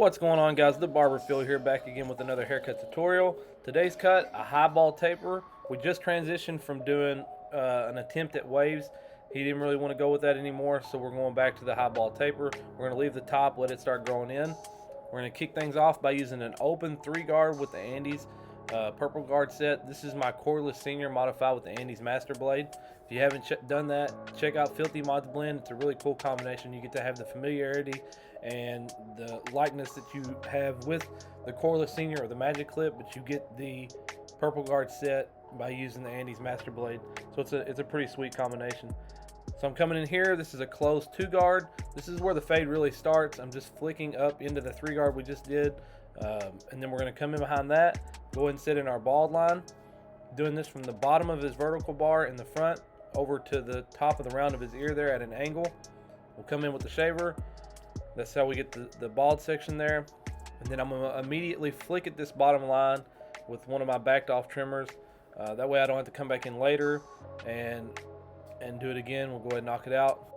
What's going on, guys? The Barber Phil here, back again with another haircut tutorial. Today's cut, a highball taper. We just transitioned from doing an attempt at waves. He didn't really want to go with that anymore, so we're going back to the highball taper. We're going to leave the top, let it start growing in. We're going to kick things off by using an open 3-guard with the Andis purple guard set. This is my Cordless Senior modified with the Andis Master blade. If you haven't done that, check out Filthy Mods Blend. It's a really cool combination. You get to have the familiarity and the likeness that you have with the Cordless Senior or the Magic Clip, but you get the purple guard set by using the Andis Master blade. So it's a pretty sweet combination. So I'm coming in here. This is a closed 2-guard. This is where the fade really starts. I'm just flicking up into the 3-guard we just did, and then we're going to come in behind that, go ahead and sit in our bald line, doing this from the bottom of his vertical bar in the front over to the top of the round of his ear there at an angle. We'll come in with the shaver. That's how we get the bald section there. And then I'm going to immediately flick at this bottom line with one of my backed off trimmers. That way I don't have to come back in later and do it again. We'll go ahead and knock it out.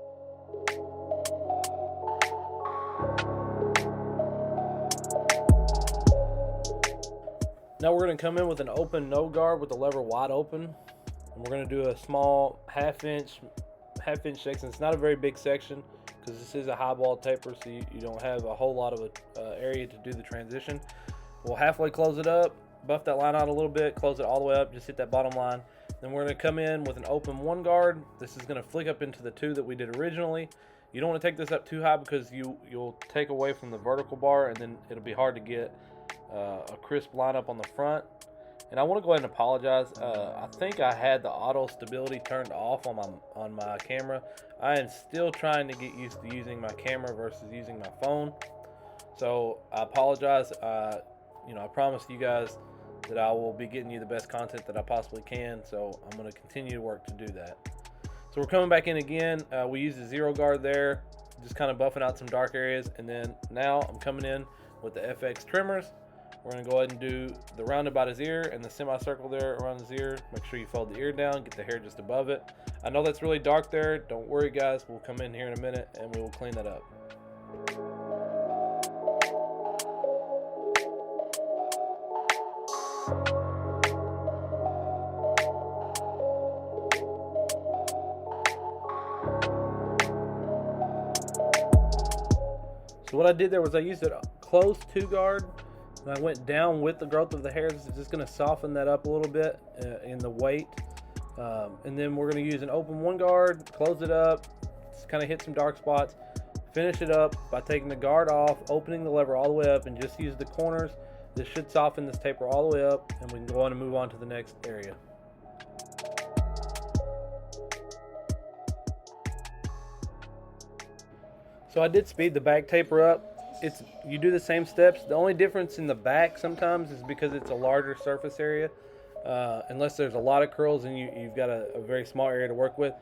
Now we're going to come in with an open no guard with the lever wide open. And we're going to do a small half inch section. It's not a very big section because this is a highball taper, so you don't have a whole lot of area to do the transition. We'll halfway close it up, buff that line out a little bit, close it all the way up, just hit that bottom line. Then we're going to come in with an open 1-guard. This is going to flick up into the 2 that we did originally. You don't want to take this up too high because you'll take away from the vertical bar, and then it'll be hard to get a crisp line up on the front. And I want to go ahead and apologize. I think I had the auto stability turned off on my camera. I am still trying to get used to using my camera versus using my phone. So I apologize. I promised you guys that I will be getting you the best content that I possibly can. So I'm going to continue to work to do that. So we're coming back in again. We used the 0-guard there, just kind of buffing out some dark areas. And then now I'm coming in with the FX trimmers. We're going to go ahead and do the roundabout his ear and the semicircle there around his ear. Make sure you fold the ear down, get the hair just above it. I know that's really dark there. Don't worry, guys. We'll come in here in a minute and we will clean that up. So what I did there was I used a closed 2-guard. I went down with the growth of the hairs. It's just going to soften that up a little bit in the weight. And then we're going to use an open 1-guard, close it up, just kind of hit some dark spots, finish it up by taking the guard off, opening the lever all the way up, and just use the corners. This should soften this taper all the way up, and we can go on and move on to the next area. So I did speed the back taper up. You do the same steps. The only difference in the back sometimes is because it's a larger surface area. Unless there's a lot of curls and you've got a very small area to work with,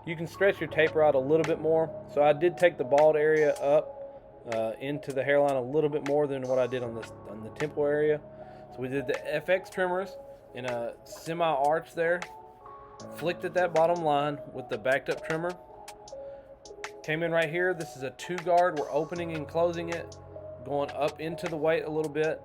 you can stretch your taper out a little bit more. So I did take the bald area up into the hairline a little bit more than what I did on the temple area. So we did the FX trimmers in a semi-arch there, flicked at that bottom line with the backed up trimmer. Came in right here. This is a 2-guard. We're opening and closing it, going up into the weight a little bit.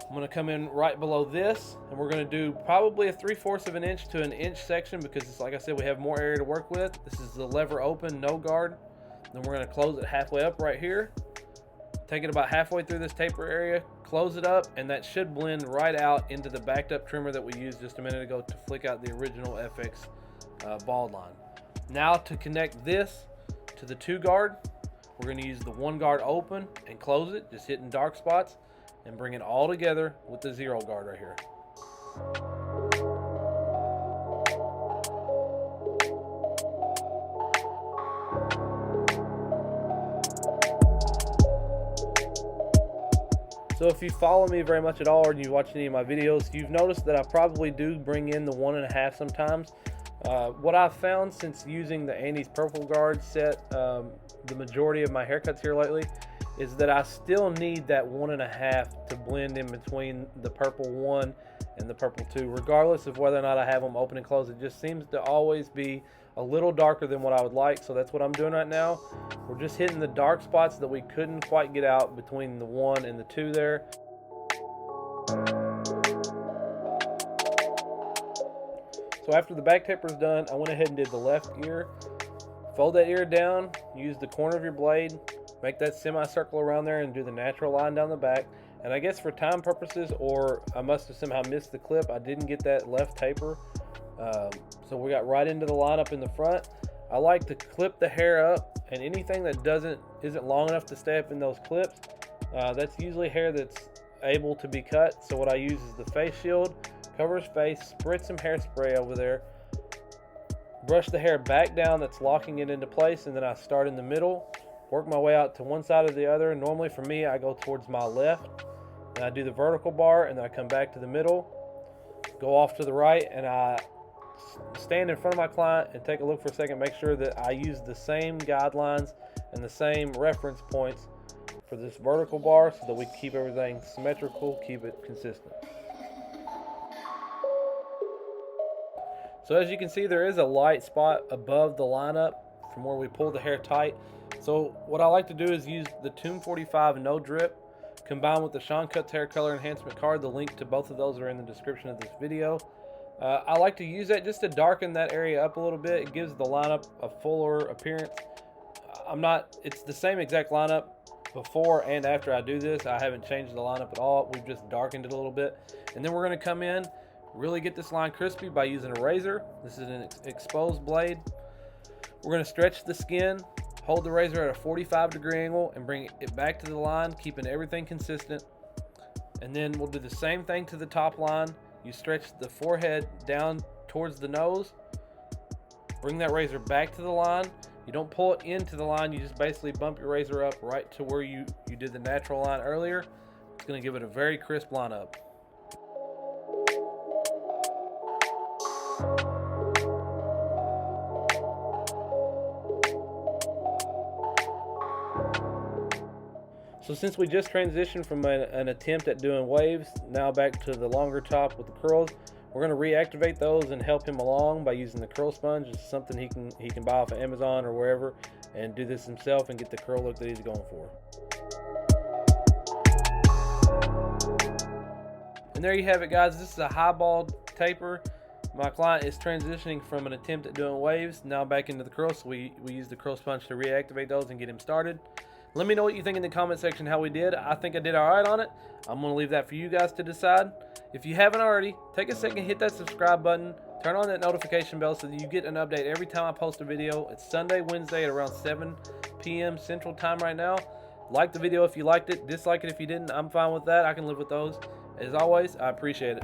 I'm going to come in right below this, and we're going to do probably a 3/4 of an inch to an inch section because, it's, like I said, we have more area to work with. This is the lever open, no guard. Then we're going to close it halfway up right here. Take it about halfway through this taper area, close it up, and that should blend right out into the backed up trimmer that we used just a minute ago to flick out the original FX bald line. Now to connect this to the 2-guard, we're going to use the 1-guard open and close it, just hitting dark spots, and bring it all together with the 0-guard right here. So if you follow me very much at all, or you watch any of my videos, you've noticed that I probably do bring in the 1.5 sometimes. What I've found since using the Andis Purple Guard set the majority of my haircuts here lately is that I still need that 1.5 to blend in between the purple 1 and the purple 2, regardless of whether or not I have them open and closed. It just seems to always be a little darker than what I would like, so that's what I'm doing right now. We're just hitting the dark spots that we couldn't quite get out between the 1 and the 2 there. So after the back taper is done, I went ahead and did the left ear. Fold that ear down, use the corner of your blade, make that semicircle around there and do the natural line down the back. And I guess for time purposes, or I must have somehow missed the clip, I didn't get that left taper. So we got right into the line up in the front. I like to clip the hair up, and anything that isn't long enough to stay up in those clips, that's usually hair that's able to be cut. So what I use is the face shield, cover his face, spritz some hairspray over there, brush the hair back down that's locking it into place, and then I start in the middle, work my way out to one side or the other. Normally for me, I go towards my left, and I do the vertical bar, and then I come back to the middle, go off to the right, and I stand in front of my client and take a look for a second, make sure that I use the same guidelines and the same reference points for this vertical bar so that we keep everything symmetrical, keep it consistent. So as you can see, there is a light spot above the lineup from where we pull the hair tight. So what I like to do is use the Tomb 45 No Drip combined with the Sean Cuts Hair Color Enhancement card. The link to both of those are in the description of this video. I like to use that just to darken that area up a little bit. It gives the lineup a fuller appearance. It's the same exact lineup before and after I do this. I haven't changed the lineup at all. We've just darkened it a little bit. And then we're going to come in, really get this line crispy by using a razor. This is an exposed blade. We're going to stretch the skin, hold the razor at a 45-degree angle, and bring it back to the line, keeping everything consistent. And then we'll do the same thing to the top line. You stretch the forehead down towards the nose, bring that razor back to the line. You don't pull it into the line, you just basically bump your razor up right to where you did the natural line earlier. It's going to give it a very crisp line up. So since we just transitioned from an attempt at doing waves, now back to the longer top with the curls, we're going to reactivate those and help him along by using the curl sponge. It's something he can buy off of Amazon or wherever and do this himself and get the curl look that he's going for. And there you have it, guys. This is a highball taper. My client is transitioning from an attempt at doing waves now back into the curls, so we use the curl sponge to reactivate those and get him started. Let me know what you think in the comment section how we did. I think I did all right on it. I'm going to leave that for you guys to decide. If you haven't already, take a second, hit that subscribe button, turn on that notification bell so that you get an update every time I post a video. It's Sunday, Wednesday at around 7 p.m. Central Time right now. Like the video if you liked it, dislike it if you didn't. I'm fine with that. I can live with those. As always, I appreciate it.